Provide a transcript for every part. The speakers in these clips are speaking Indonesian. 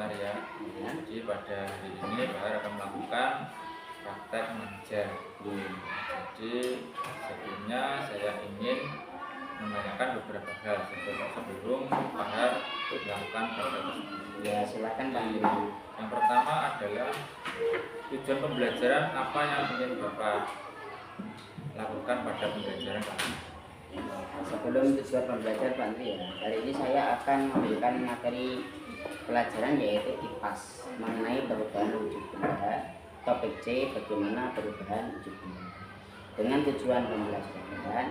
Bahar ya. Jadi pada hari ini Bahar akan melakukan praktek mengajar. Jadi sebelumnya saya ingin menanyakan beberapa hal sebelum Bahar melakukan praktek tersebut. Ya, silakan Pak. Yang pertama adalah tujuan pembelajaran apa yang ingin Bapak lakukan pada pembelajaran kali ini. Sebelum tujuan pembelajaran Pak Andri ya, hari ini saya akan memberikan materi pelajaran yaitu IPAS mengenai perubahan wujud benda. Topik C, bagaimana perubahan wujud benda. Dengan tujuan pembelajaran,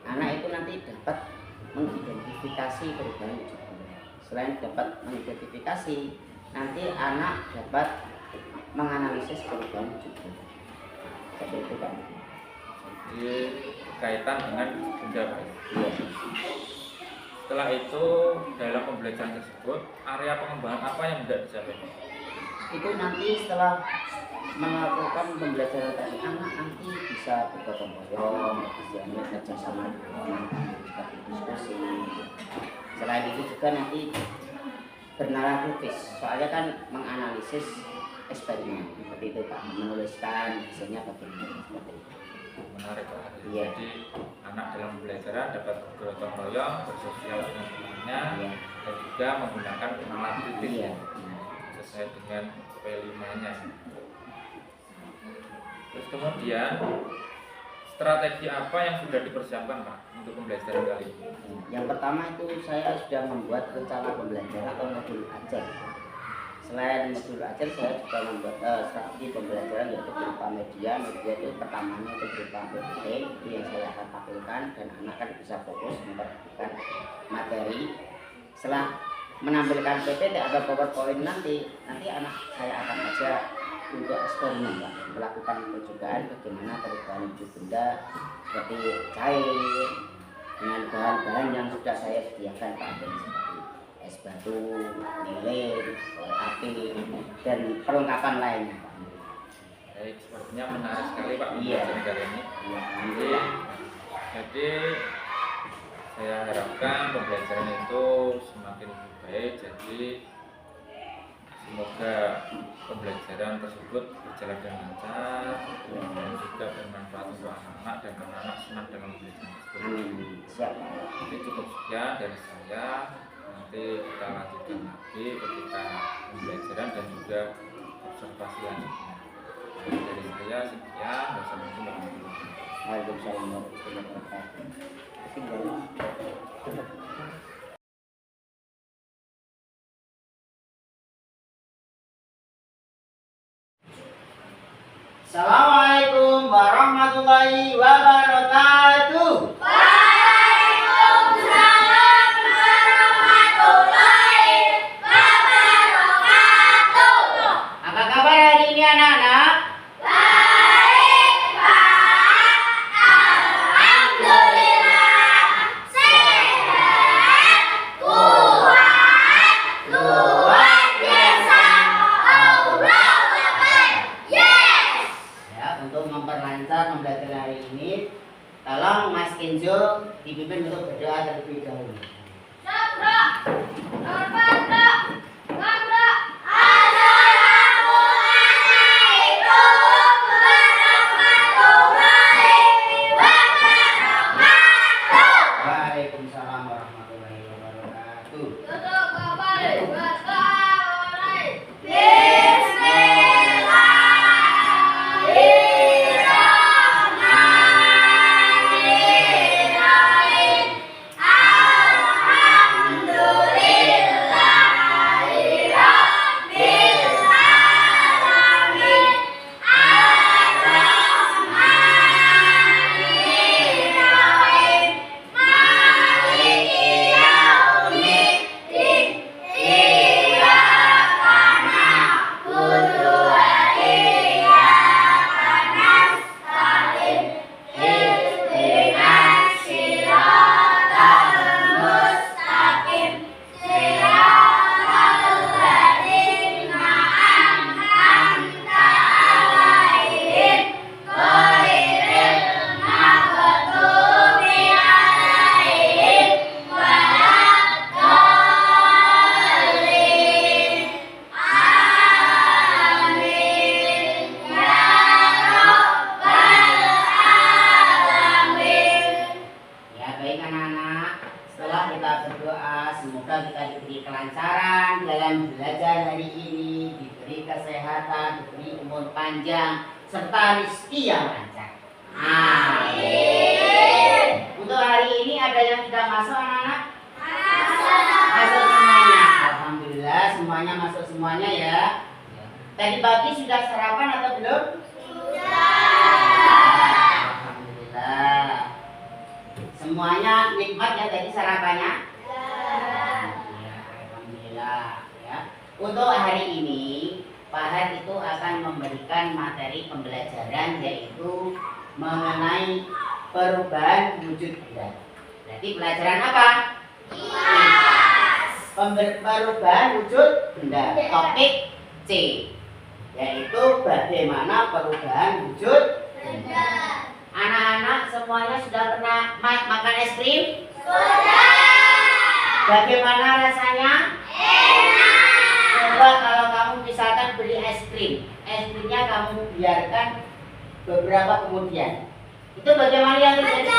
anak itu nanti dapat mengidentifikasi perubahan wujud benda. Selain dapat mengidentifikasi, nanti anak dapat menganalisis perubahan wujud benda. Seperti itu Pak. Jadi kaitan dengan benda Pak. Iya. Setelah itu dalam pembelajaran tersebut area pengembangan apa yang tidak dicapai? Itu nanti setelah melakukan pembelajaran tadi anak nanti bisa bergotong royong, istilahnya kerjasama dengan diskusi. Selain itu juga nanti bernalar kritis, soalnya kan menganalisis eksperimen seperti itu Pak, menuliskan hasilnya bagaimana seperti itu. Menarik Pak. Iya. Jadi anak dalam pembelajaran dapat bergotong royong, bersosial dengan temannya, Iya. dan juga menggunakan nalar kritis Iya. sesuai dengan P5-nya. Terus kemudian strategi apa yang sudah dipersiapkan Pak untuk pembelajaran kali ini? Yang pertama itu saya sudah membuat rencana pembelajaran atau modul ajar. Selain modul ajar, saya juga membuat strategi pembelajaran yaitu berupa media itu pertamanya itu berupa PPT itu yang saya akan tampilkan dan anak kan bisa fokus memperhatikan materi. Setelah menampilkan PPT atau PowerPoint nanti anak saya akan ajak untuk eksperimen Pak, melakukan percobaan bagaimana perubahan wujud benda seperti cair dengan bahan-bahan yang sudah saya sediakan Pak, seperti es batu, lilin, korek api, dan perlengkapan lainnya Pak. Baik, sepertinya menarik sekali Pak Iya. pembelajaran kali ini. Iya, Jadi saya harapkan pembelajaran itu semakin lebih baik. Jadi semoga pembelajaran tersebut berjalan dengan lancar dan juga bermanfaat untuk anak-anak dan anak-anak senang dalam pembelajaran tersebut. Amin. Siap Pak. Jadi cukup sekian dari saya. Nanti kita lanjutkan lagi ketika pembelajaran dan juga observasi lanjutnya. Jadi dari saya sekian. Wassalamualaikum warahmatullahi wabarakatuh. Waalaikumsalam warahmatullahi wabarakatuh. Assalamualaikum warahmatullahi wabarakatuh. Waalaikumsalam warahmatullahi wabarakatuh. Apa kabar hari ini anak-anak? Baik, Pak. Alhamdulillah. Sehat, kuat, luar biasa. Allahu Akbar. Yes. Ya, untuk memperlancar pembelajaran hari ini, tolong Mas Kenzo dipimpin untuk berdoa terlebih dahulu. Sabra, Sabra, Sabra. Assalamualaikum warahmatullahi wabarakatuh. Waalaikumsalam warahmatullahi wabarakatuh. Duduk kembali bersolawat. Bismillahirrahmanirrahim. Alhamdulillah. diberi umur panjang serta rezeki yang lancar. Amin. Untuk hari ini ada yang sudah masuk anak-anak? Masuk semuanya. Alhamdulillah semuanya masuk semuanya ya. Tadi pagi sudah sarapan atau belum? Alhamdulillah. Semuanya nikmat ya tadi sarapannya? Alhamdulillah ya. Untuk hari ini Pak Had itu akan memberikan materi pembelajaran yaitu mengenai perubahan wujud benda. Jadi pelajaran apa? Perubahan wujud benda. Topik C yaitu bagaimana perubahan wujud benda. Anak-anak semuanya sudah pernah makan es krim? Sudah. Bagaimana rasanya? Enak. Coba kalau kamu misalkan beli es krimnya kamu biarkan beberapa kemudian, itu bagaimana yang terjadi?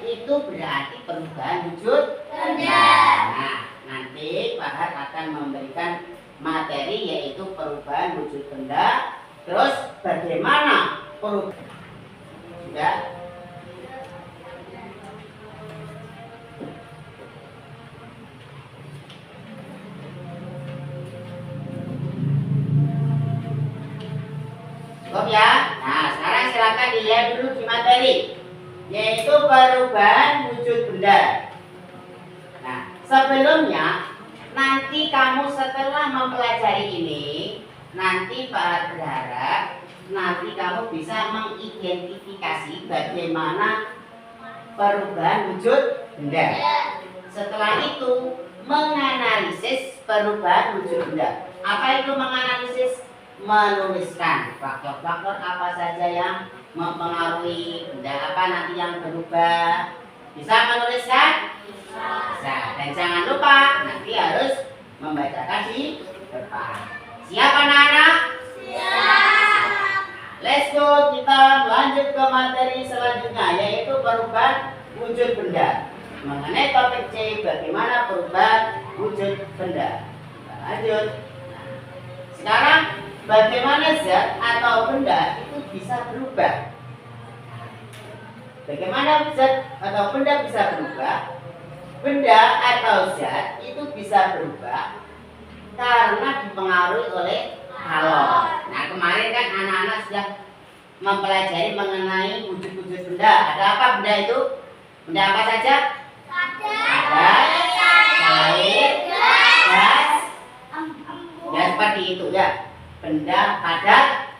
Itu berarti perubahan wujud benda. Nah, nanti Pak Had akan memberikan materi yaitu perubahan wujud benda. Terus bagaimana perubahan? Sudah? Cukup ya? Nah, sekarang silakan dilihat dulu di materi yaitu perubahan wujud benda. Nah, sebelumnya nanti kamu setelah mempelajari ini, nanti Pak berharap nanti kamu bisa mengidentifikasi bagaimana perubahan wujud benda. Setelah itu menganalisis perubahan wujud benda. Apa itu menganalisis? Menuliskan faktor-faktor apa saja yang mempengaruhi benda apa nanti yang berubah. Bisa menuliskan? Bisa. Dan jangan lupa nanti harus membacakan di depan. Siap anak-anak? Siap. Let's go, kita lanjut ke materi selanjutnya yaitu perubahan wujud benda. Mengenai topik C, bagaimana perubahan wujud benda. Kita lanjut. Sekarang bagaimana zat atau benda itu bisa berubah? Bagaimana zat atau benda bisa berubah? Benda atau zat itu bisa berubah karena dipengaruhi oleh kalor. Nah, kemarin kan anak-anak sudah mempelajari mengenai wujud-wujud benda. Ada apa benda itu? Benda apa saja? Ada cair, gas, ya seperti itu ya. Benda padat,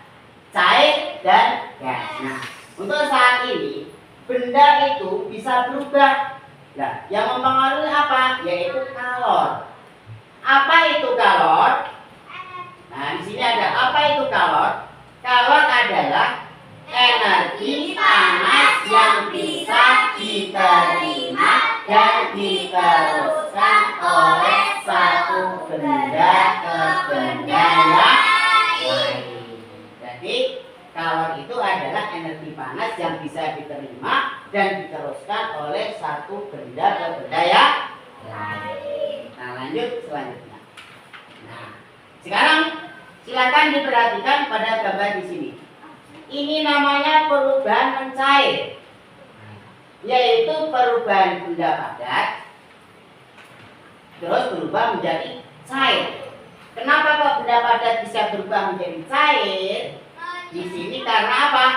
cair, dan gas. Nah, untuk saat ini benda itu bisa berubah. Nah, yang mempengaruhi apa? Yaitu kalor. Apa itu kalor? Nah, di sini ada apa itu kalor? Kalor adalah energi panas yang bisa diterima dan diteruskan oleh satu benda ke benda yang lain. Jadi kalor itu adalah energi panas yang bisa diterima dan diteruskan oleh satu benda ke benda yang lain. Nah, lanjut selanjutnya. Nah, sekarang silakan diperhatikan pada gambar di sini. Ini namanya perubahan mencair, yaitu perubahan benda padat terus berubah menjadi cair. Kenapa kok benda padat bisa berubah menjadi cair? Di sini karena apa?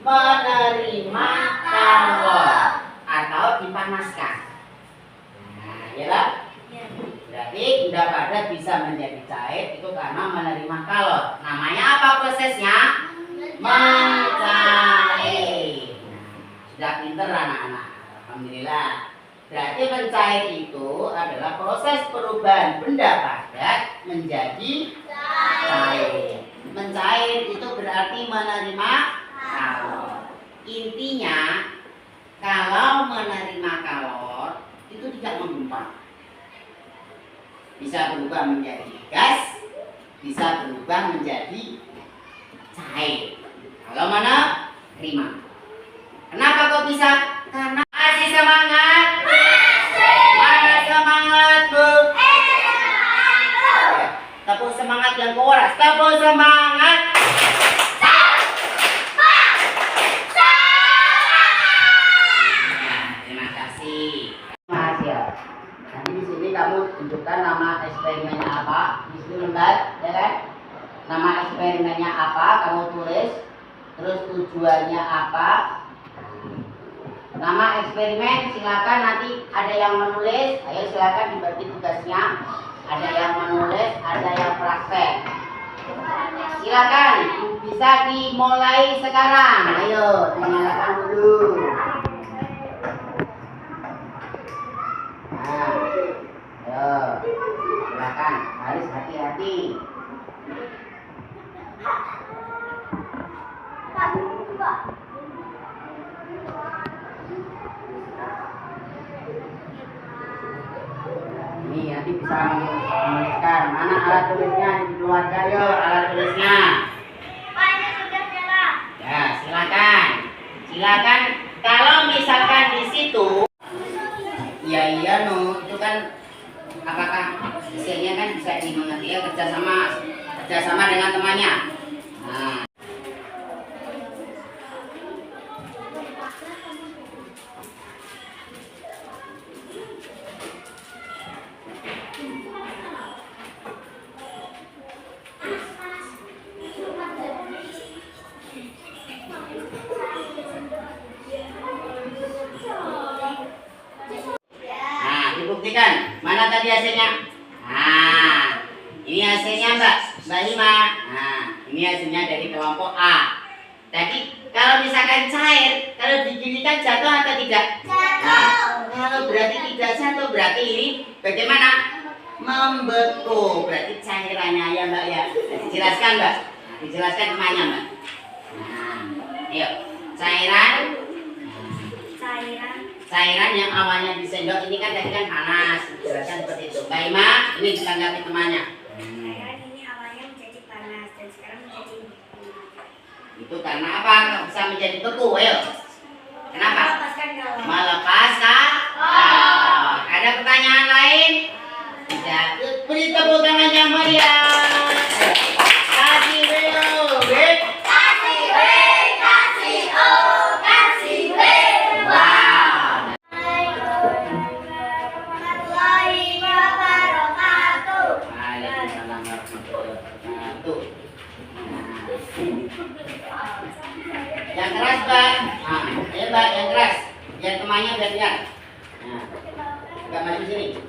Menerima kalor atau dipanaskan. Nah, ya. Berarti benda padat bisa menjadi cair itu karena menerima kalor. Namanya apa prosesnya? Mencair. Sudah pinter anak-anak. Alhamdulillah. Berarti mencair itu adalah proses perubahan benda padat menjadi cair. Mencair itu berarti menerima kalor. Intinya kalau menerima kalor itu tidak menggumpal. Bisa berubah menjadi gas, bisa berubah menjadi cair. Kalau mana? Terima. Kenapa kok bisa? Karena masih semangat. Mana semangat, Bu? Tepuk semangat yang keras. Tepuk semangat. Terima kasih. Mas ya. Nanti di sini kamu tunjukkan nama eksperimennya apa. Di sini lembar, ya kan? Nama eksperimennya apa, kamu tulis. Terus tujuannya apa? Nama eksperimen, silakan nanti ada yang menulis. Ayo silakan dibagi tugasnya. Ada yang menulis, ada yang praktek. Silakan, bisa dimulai sekarang. Ayo, dinyalakan dulu. Nah, ayo, silakan. Harus hati-hati. Ini nanti bisa menuliskan. Mana alat tulisnya? Dikeluarkan yuk alat tulisnya. Pak, ini sudah nyala. Ya, silakan. Silakan. Kalau misalkan di situ, iya no, itu kan apakah hasilnya kan bisa dimengerti ya, kerjasama dengan temannya. Nah. Buktikan mana tadi hasilnya. Nah, ini hasilnya Mbak Hima. Nah, ini hasilnya dari kelompok A. Tadi kalau misalkan cair, kalau diginikan jatuh atau tidak? Nah, kalau berarti tidak jatuh, berarti ini bagaimana? Membeku. Berarti cairannya ya Mbak ya. Dijelaskan Mbak. Nah, dijelaskan temannya Mbak. Nah, ayo cairan yang awalnya di sendok ini kan tadi kan panas, dijelaskan seperti itu. Mbak Ima, ini ditanggapi temannya. Cairan ini awalnya menjadi panas dan sekarang menjadi Itu karena apa? Bisa menjadi beku, ayo. Kenapa? melepaskan galau. Melepaskan. Oh. Ada pertanyaan lain? Tidak. Beri tepuk tangan yang meriah. Kasih dulu, Beb. Yang keras Mbak. Nah, ayo Mbak yang keras. Biar temannya biar lihat. Nah, agak maju sini.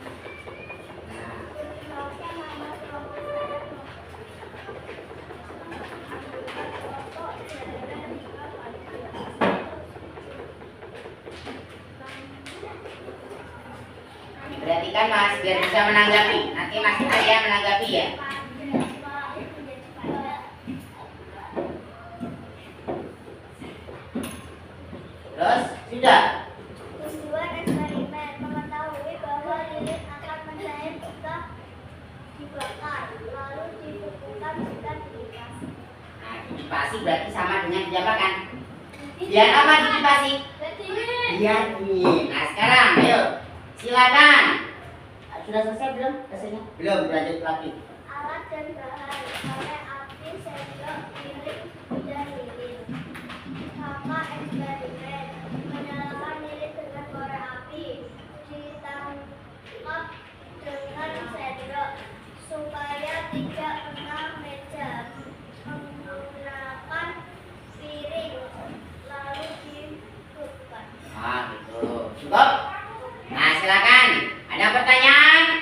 Perhatikan Mas, biar bisa menanggapi. Nanti Mas aja menanggapi ya. Terus sudah. Tujuan eksperimen mengetahui bahwa lilin akan mencair jika dibakar, lalu dibekukan jika dikipasi. Nah, dikipasi berarti sama dengan diapakan? Biar apa dikipasi? Biar dingin. Nah sekarang, ayo silakan. Sudah selesai belum hasilnya? Belum, lanjut lagi. Alat dan bahan korek api, sendok, piring, dan lilin. Nama eksperimen menyalakan lilin dengan korek api, ditangkap dengan sendok supaya tidak kena meja, menggunakan piring lalu dikumpulkan. Ah gitu. Cukup. Nah silakan. Ada pertanyaan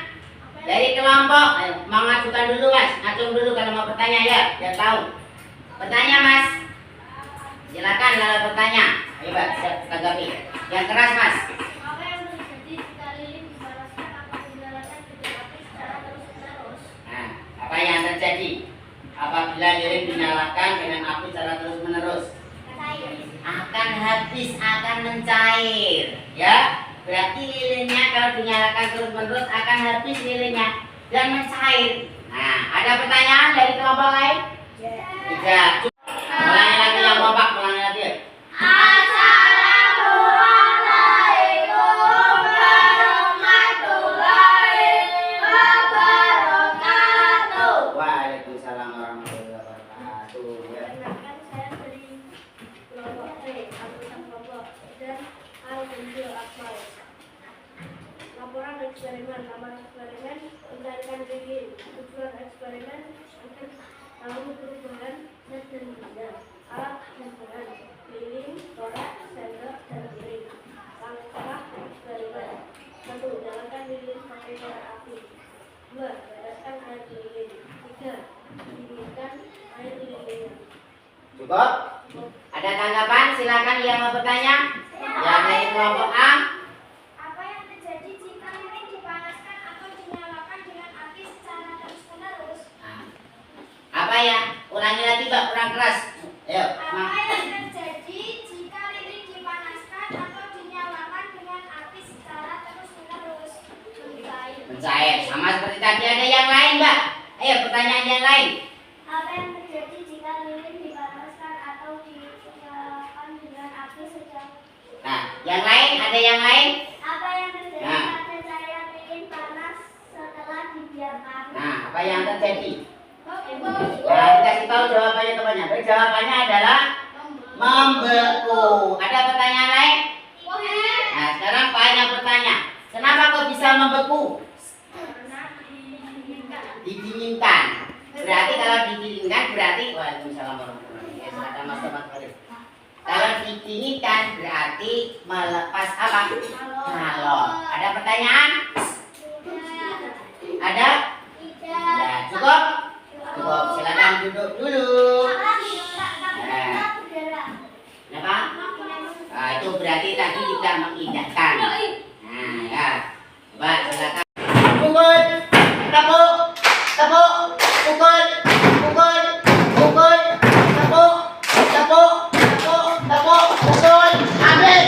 dari kelompok? Ayo, mau ngajukan dulu Mas. Ngacung dulu kalau mau bertanya ya, biar tahu. Bertanya Mas. Silakan kalau bertanya. Ayo Mbak, siap tanggapi. Yang keras Mas. Apa yang terjadi jika lilin dipanaskan apabila lilin dinyalakan secara terus-menerus? Nah, apa yang terjadi apabila lilin dinyalakan dengan api secara terus-menerus? Cair. Akan habis, akan mencair. Ya, berarti lilinnya kalau dinyalakan terus-menerus akan habis lilinnya dan mencair. Nah, ada pertanyaan dari kelompok lain? Tidak. Ulangi lagi yang kompak, ulangi lagi. Assalamualaikum warahmatullahi wabarakatuh. Wah, lalu huruf-huruf dan terlibat. Alat hiburan, lilin, korek, sendok, dan piring. Langkah eksperimen. 1. Jalankan lilin sampai korek api. 2. Bereskan air lilin. 3. Dinginkan air lilin. Cukup? Ada tanggapan? Silakan yang mau bertanya. Yang dari kelompok A. Apa yang terjadi jika lilin dipanaskan atau dinyalakan dengan api secara terus-menerus? Apa ya? Ulangi lagi Mbak, kurang keras. Ayo, Apa yang terjadi jika lilin dipanaskan atau dinyalakan dengan api secara terus-menerus? mencair. Sama seperti tadi, ada yang lain Mbak. Ayo, pertanyaan yang lain. Apa yang terjadi jika lilin dipanaskan atau dinyalakan dengan api secara? Nah, yang lain, ada yang lain? Apa yang terjadi Nah. pada cairan lilin panas setelah dibiarkan? Nah, apa yang terjadi? Membeku. Nah, dikasih tahu jawabannya temannya. Baik, jawabannya adalah membeku. Ada pertanyaan lain? Nah, sekarang Pak yang bertanya. Kenapa kok bisa membeku? Didinginkan. Berarti kalau didinginkan berarti waalaikumsalam warahmatullahi wabarakatuh. Silakan Mas Teman. Kalau didinginkan berarti melepas apa? Kalor. Ada pertanyaan? Ada? Ya, cukup? Cukup. Silakan duduk dulu. Kenapa? Nah, itu berarti tadi tidak mengindahkan. Nah, ya. Coba silakan. Pukul, tepuk, tepuk, pukul, pukul, pukul, tepuk, tepuk, tepuk, tepuk, pukul, ambil.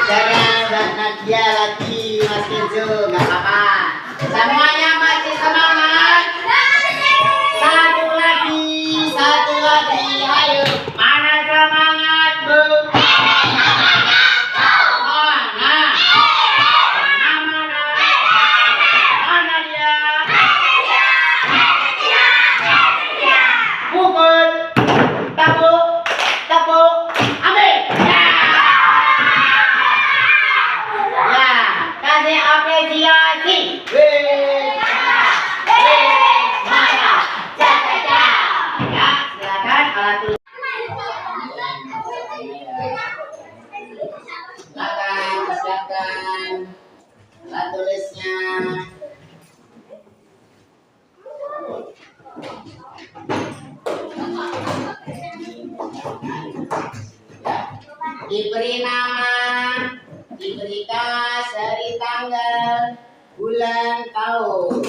Jangan Mbak Nadia lagi, Mas Kenzo, nggak apa-apa. Semuanya masih semangat. Satu lagi, ayo. Mana semangatmu? Mana? Mana dia? Pukul, tepuk, tepuk, ambil. Ya, kasih apresiasi. Mana? Ya, silakan alat tulis. Silakan alat tulisnya. Diberi nama, diberikan seri tanggal, bulan, tahun.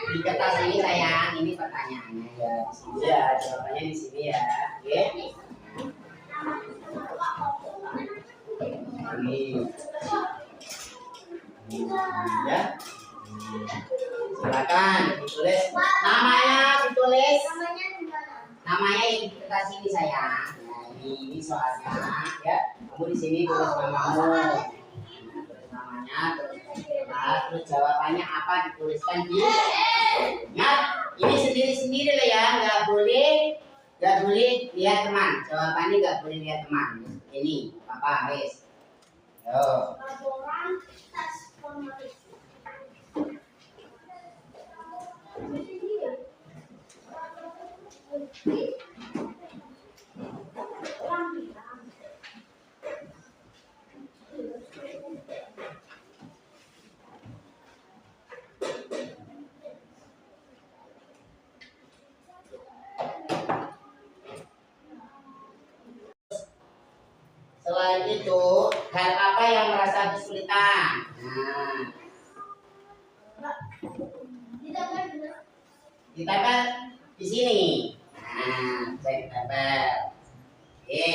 Di kertas ini sayang, ini pertanyaannya ya. Di sini ya, jawabannya di sini ya. Oke. Ini. Ya. Silakan ditulis namanya, ditulis namanya yang di kertas ini sayang. Nah, ini soalnya ya. Kamu di sini tulis namamu, tulis namanya, terus jawabannya apa dituliskan di. Ingat, ini sendiri-sendiri lah ya, nggak boleh lihat teman. Jawabannya nggak boleh lihat teman. Ini apa, wes. Yo. Laporan tes formatif. Selain itu, hal apa yang merasa kesulitan? Nah, ditempel di sini. Nah, saya tempel. Oke,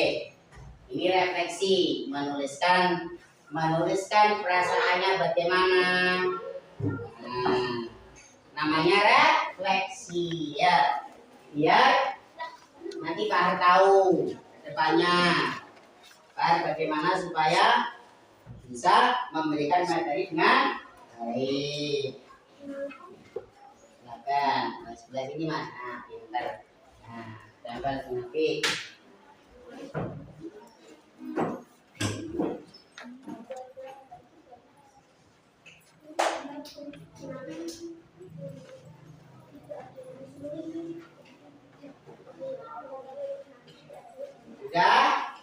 ini refleksi, menuliskan perasaannya bagaimana. Nah, namanya refleksi ya, biar nanti Pak Har tahu depannya bagaimana supaya bisa memberikan materi dengan baik. Silakan, sebelah sini Mas. Nah, pintar. Nah. Hafal Nabi. Sudah?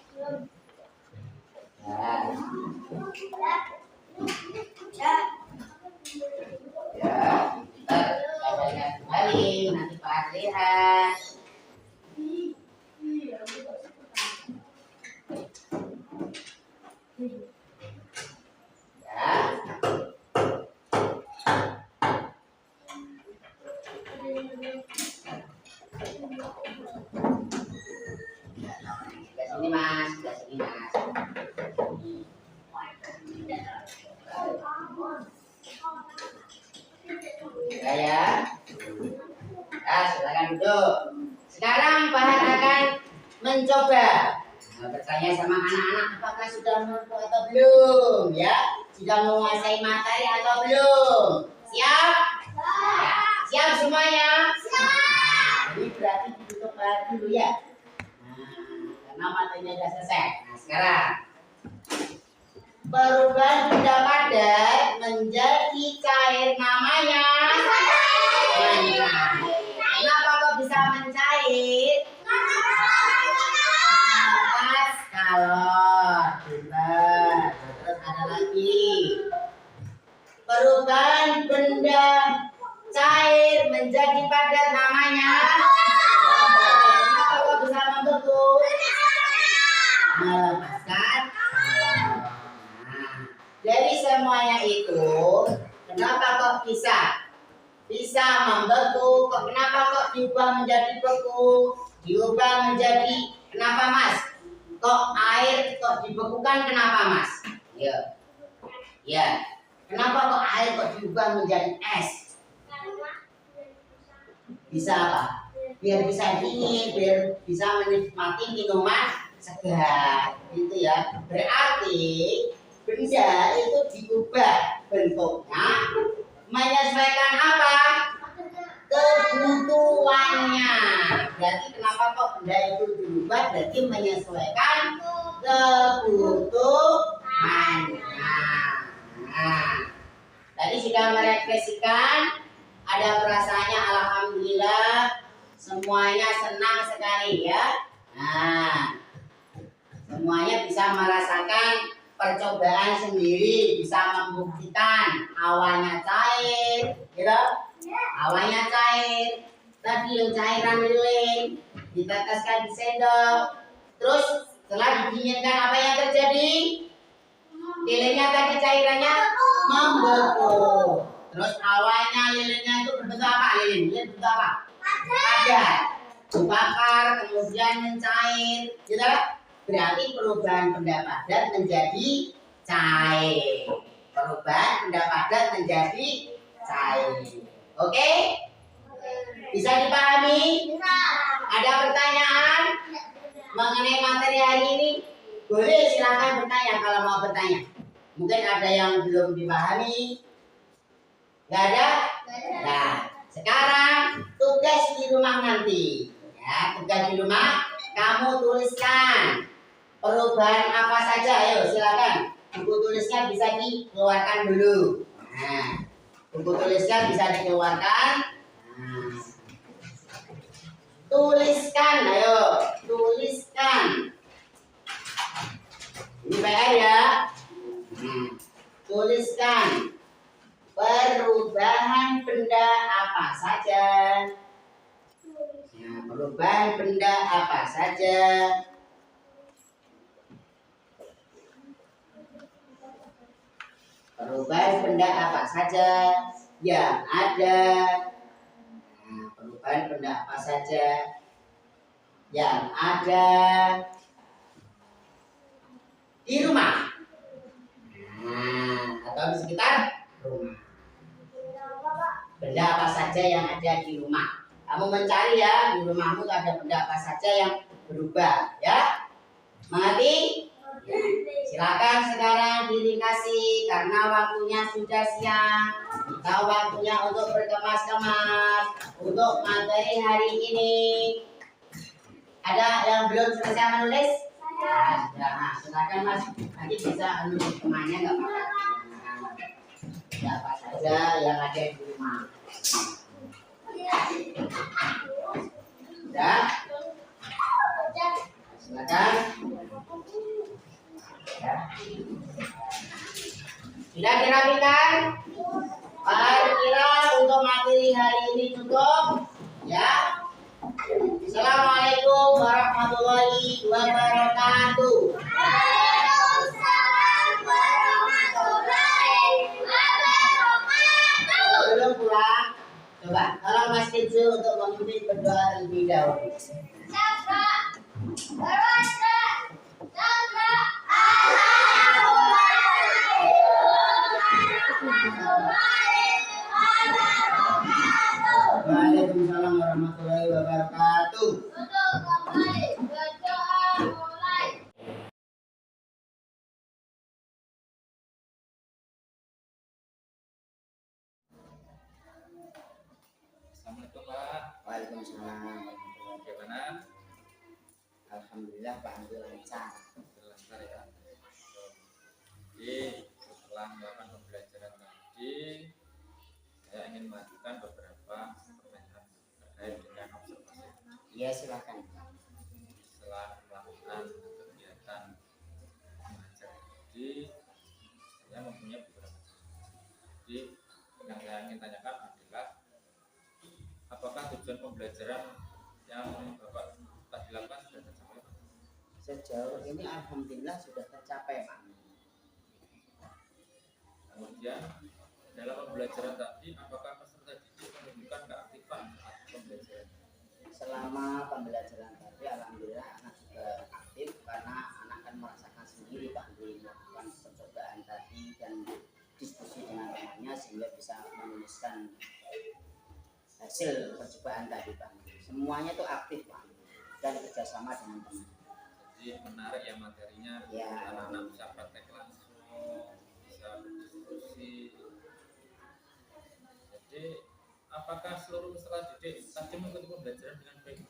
Ya, ntar bacanya kembali, nanti Pak lihat. Ya, sebelah sini Mas, sebelah sini Mas. Ya ya. Nah, silakan duduk. Sekarang Bahar akan mencoba bertanya sama anak-anak apakah sudah mampu atau belum, ya? Sudah menguasai materi atau belum? Siap? Ya. Siap semuanya? Siap. Ini berarti ditutup dulu ya. Karena materinya sudah selesai. Nah, sekarang perubahan benda padat menjadi cair namanya mencair. Kenapa kok bisa mencair? Atas kalor. Benar. Terus ada lagi. Perubahan benda cair menjadi padat namanya. Kenapa kok bisa membeku? Melepaskan. Dari semuanya itu, kenapa kok bisa membeku? Kenapa kok diubah menjadi beku? Diubah menjadi kenapa Mas? Kok air kok dibekukan kenapa Mas? Ya. Ya. Kenapa kok air kok diubah menjadi es? Bisa apa? Biar bisa dingin, biar bisa menikmati minuman segar, gitu ya. Berarti benda itu diubah bentuknya menyesuaikan apa? Kebutuhannya. Berarti kenapa kok benda itu diubah? Berarti menyesuaikan kebutuhannya. Nah, tadi sudah merefleksikan, ada perasaannya alhamdulillah, semuanya senang sekali ya. Nah, semuanya bisa merasakan percobaan sendiri, bisa membuktikan awalnya cair, gitu? Awalnya cair, tadi yang cairan lilin diteteskan di sendok, terus setelah didinginkan apa yang terjadi? Lilinnya tadi cairannya membeku. Terus awalnya lilinnya itu berbentuk apa? Lilin berbentuk apa? Padat. Dibakar kemudian mencair, gitu? Berarti perubahan benda padat menjadi cair. Perubahan benda padat menjadi cair. Oke? Bisa dipahami? Ada pertanyaan mengenai materi hari ini? Boleh silakan bertanya kalau mau bertanya. Mungkin ada yang belum dipahami. Gak ada? Nah, sekarang tugas di rumah nanti. Ya, tugas di rumah kamu tuliskan perubahan apa saja. Ayo silakan. Buku tulisnya bisa dikeluarkan dulu. Nah, buku tulisnya bisa dikeluarkan. Nah, tuliskan, ayo tuliskan. Ini PR ya. Tuliskan perubahan benda apa saja. Nah, perubahan benda apa saja. Perubahan benda apa saja yang ada. Nah, perubahan benda apa saja yang ada di rumah. Nah, atau di sekitar rumah. Benda apa saja yang ada di rumah. Kamu mencari ya, di rumahmu ada benda apa saja yang berubah, ya. Mengerti? Ya. Silakan sekarang dirikasi karena waktunya sudah siang. Kita waktunya untuk berkemas-kemas untuk materi hari ini. Ada yang belum selesai menulis? Nah, sudah. Nah, silakan Mas. Nanti bisa menulis temannya nggak apa-apa. Ya, apa saja yang ada di rumah. Sudah? Silakan. Ya. Sudah dirapikan? Kira-kira untuk materi hari ini cukup? Ya. Assalamualaikum warahmatullahi wabarakatuh. Waalaikumsalam warahmatullahi wabarakatuh. Sebelum pulang, coba tolong Mas Kinsu untuk memimpin berdoa terlebih dahulu. Waalaikumsalam warahmatullahi wabarakatuh. Assalamualaikum Pak. Waalaikumsalam. Bagaimana? Alhamdulillah Pak Andri lancar. Lancar ya. Jadi setelah melakukan pembelajaran tadi, saya ingin mengajukan beberapa pertanyaan terkait dengan observasi. Iya silakan. Setelah melakukan kegiatan mengajar tadi, saya mempunyai beberapa. Jadi yang saya ingin tanyakan adalah apakah tujuan pembelajaran yang Bapak tadi lakukan sudah tercapai? Sejauh ini alhamdulillah sudah tercapai Pak. Kemudian dalam pembelajaran tadi, apakah peserta didik menunjukkan keaktifan saat pembelajaran? Selama pembelajaran tadi alhamdulillah anak juga aktif karena anak kan merasakan sendiri Pak Andri melakukan percobaan tadi dan diskusi dengan temannya sehingga bisa menuliskan hasil percobaan tadi Pak Andri. Semuanya itu aktif Pak Andri dan kerjasama dengan teman. Jadi menarik ya materinya, Ya. anak-anak bisa praktek langsung, bisa berdiskusi. Jadi apakah seluruh peserta didik tadi mengikuti pembelajaran dengan baik?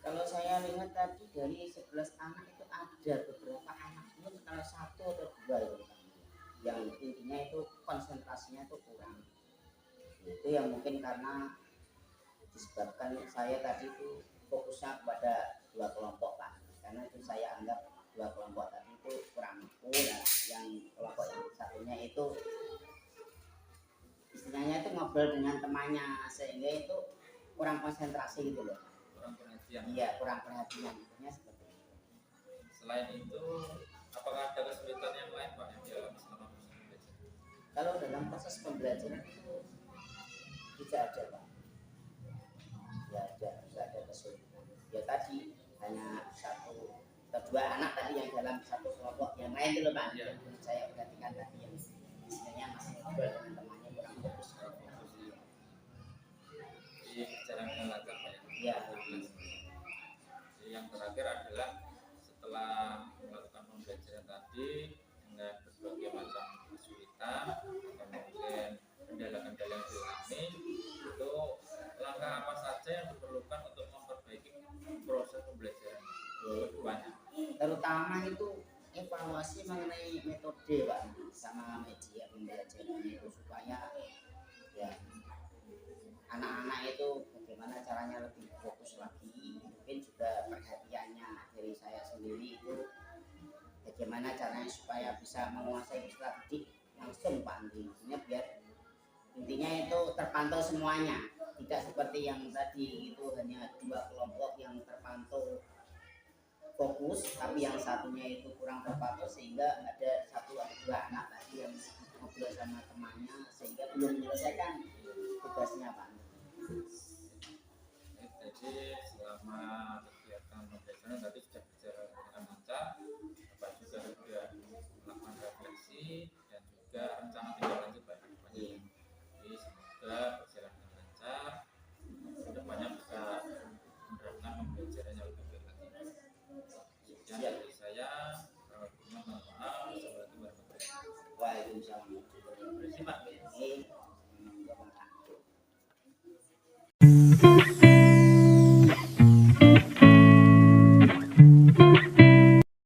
Kalau saya lihat tadi dari 11 anak itu ada beberapa anak itu kalau satu atau dua itu Pak Andri. Yang intinya itu konsentrasinya itu kurang. Itu yang mungkin karena disebabkan saya tadi itu fokusnya kepada dua kelompok Pak, karena itu saya anggap dua kelompok tadi itu kurang mampu ya. Yang kelompok yang satunya itu istilahnya itu ngobrol dengan temannya sehingga itu kurang konsentrasi gitu loh. Kurang perhatian. Iya kurang perhatian intinya seperti itu. Selain itu, apakah ada kesulitan yang lain Pak yang dialami selama proses pembelajaran? Kalau dalam proses pembelajaran itu tidak ada Pak, tidak ada kesulitan. Ya tadi hanya satu atau dua anak tadi yang dalam satu kelompok, yang lain itu loh Pak Ya. yang saya perhatikan tadi yang istilahnya masih ngobrol dengan temannya kurang fokus. Jadi bicara dengan lancar Pak ya. Iya. Jadi yang terakhir adalah setelah melakukan pembelajaran tadi dengan berbagai macam kesulitan atau mungkin kendala-kendala yang dialami, itu langkah apa saja yang diperlukan untuk memperbaiki proses pembelajaran ke depannya? Terutama itu evaluasi mengenai metode Pak sama media pembelajaran itu supaya ya anak-anak itu bagaimana caranya lebih fokus lagi, mungkin juga perhatiannya dari saya sendiri itu bagaimana caranya supaya bisa menguasai istilah didik langsung Pak Andri. Intinya itu terpantau semuanya, tidak seperti yang tadi itu hanya dua kelompok yang terpantau fokus tapi yang satunya itu kurang terpantau sehingga ada satu atau dua anak tadi yang ngobrol sama temannya sehingga belum menyelesaikan tugasnya Pak. Jadi selama kegiatan pembelajaran tadi sudah berjalan dengan lancar, Bapak juga sudah melakukan refleksi dan juga rencana tindak lanjut Pak. Jadi semoga berjalan dengan lancar, kedepannya bisa menerapkan pembelajaran yang lebih baik lagi. Sekian dari saya, mohon maaf, Assalamualaikum warahmatullahi wabarakatuh. Waalaikumsalam. Terima kasih Pak. Ini